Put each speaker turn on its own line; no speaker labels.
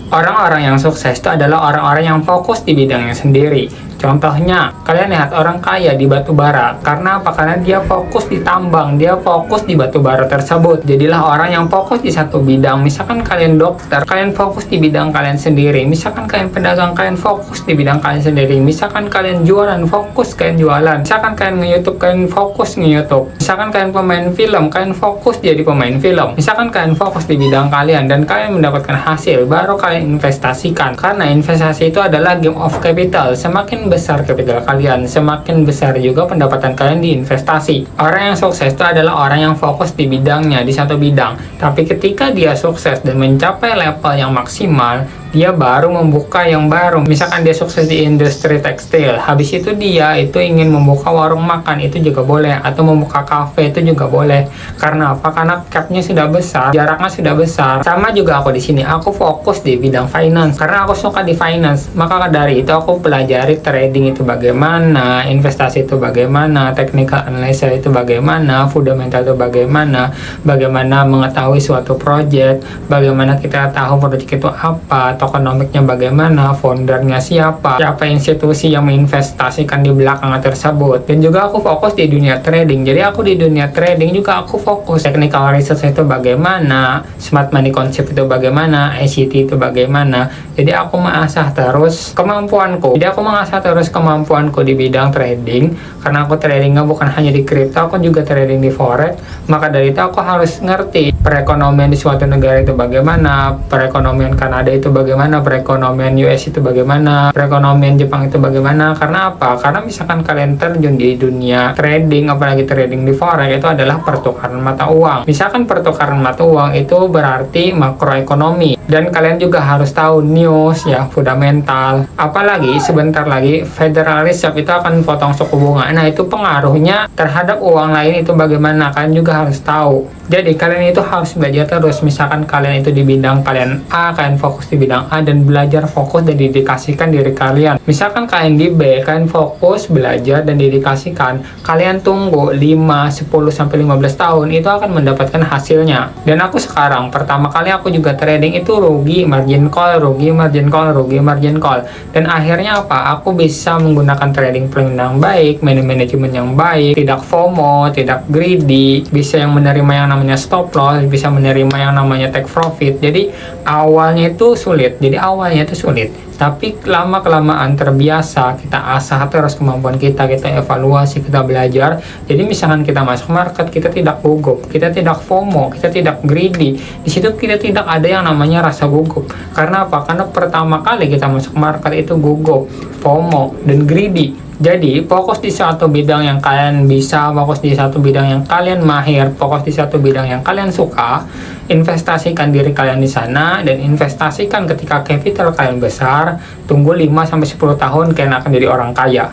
Orang-orang yang sukses itu adalah orang-orang yang fokus di bidangnya sendiri. Contohnya, kalian lihat orang kaya di batu bara. Karena apa? Karena dia fokus di tambang, dia fokus di batu bara tersebut. Jadilah orang yang fokus di satu bidang. Misalkan kalian dokter, kalian fokus di bidang kalian sendiri. Misalkan kalian pedagang, kalian fokus di bidang kalian sendiri. Misalkan kalian jualan, fokus kalian jualan. Misalkan kalian nge-YouTube, kalian fokus nge-YouTube. Misalkan kalian pemain film, kalian fokus jadi pemain film. Misalkan kalian fokus di bidang kalian dan kalian mendapatkan hasil, baru kalian investasikan. Karena investasi itu adalah game of capital. Semakin besar kapital kalian, semakin besar juga pendapatan kalian di investasi. Orang yang sukses itu adalah orang yang fokus di bidangnya, di satu bidang. Tapi ketika dia sukses dan mencapai level yang maksimal, dia baru membuka yang baru. Misalkan dia sukses di industri tekstil, habis itu dia itu ingin membuka warung makan, itu juga boleh, atau membuka kafe itu juga boleh. Karena apa? Karena capnya sudah besar, jaraknya sudah besar. Sama juga aku di sini, aku fokus di bidang finance karena aku suka di finance. Maka dari itu aku pelajari trading itu bagaimana, investasi itu bagaimana, technical analysis itu bagaimana, fundamental itu bagaimana, bagaimana mengetahui suatu project, bagaimana kita tahu project itu apa, tokenomiknya bagaimana, foundernya siapa institusi yang menginvestasikan di belakang tersebut. Dan juga aku fokus di dunia trading. Jadi aku di dunia trading juga aku fokus technical research itu bagaimana, smart money concept itu bagaimana, ICT itu bagaimana. Jadi aku mengasah terus kemampuanku. Jadi aku mengasah terus kemampuanku di bidang trading. Karena aku tradingnya bukan hanya di crypto, aku juga trading di forex. Maka dari itu aku harus ngerti perekonomian di suatu negara itu bagaimana, perekonomian Kanada itu bagaimana, perekonomian US itu bagaimana, perekonomian Jepang itu bagaimana. Karena apa? Karena misalkan kalian terjun di dunia trading, apalagi trading di forex, itu adalah pertukaran mata uang. Misalkan pertukaran mata uang itu berarti makroekonomi, dan kalian juga harus tahu news ya, fundamental. Apalagi sebentar lagi Federal Reserve itu akan potong suku bunga. Nah, itu pengaruhnya terhadap uang lain itu bagaimana, kalian juga harus tahu. Jadi kalian itu harus belajar terus. Misalkan kalian itu di bidang kalian A, kalian fokus di bidang A dan belajar fokus dan dedikasikan diri kalian. Misalkan kalian di B, kalian fokus belajar dan dedikasikan. Kalian tunggu 5, 10 sampai 15 tahun itu akan mendapatkan hasilnya. Dan aku sekarang pertama kali aku juga trading itu rugi margin call, rugi margin call, rugi margin call. Dan akhirnya apa? Aku bisa menggunakan trading plan yang baik, manajemen yang baik, tidak FOMO, tidak greedy, bisa yang menerima yang namanya stop loss, bisa menerima yang namanya take profit. Jadi awalnya itu sulit. Tapi lama-kelamaan terbiasa, kita asah terus kemampuan kita evaluasi, kita belajar. Jadi misalkan kita masuk market, kita tidak gugup, kita tidak FOMO, kita tidak greedy. Di situ kita tidak ada yang namanya rasa gugup. Karena apa? Karena pertama kali kita masuk market itu gugup, FOMO, dan greedy. Jadi, fokus di satu bidang yang kalian bisa, fokus di satu bidang yang kalian mahir, fokus di satu bidang yang kalian suka, investasikan diri kalian di sana, dan investasikan ketika capital kalian besar, tunggu 5-10 tahun kalian akan jadi orang kaya.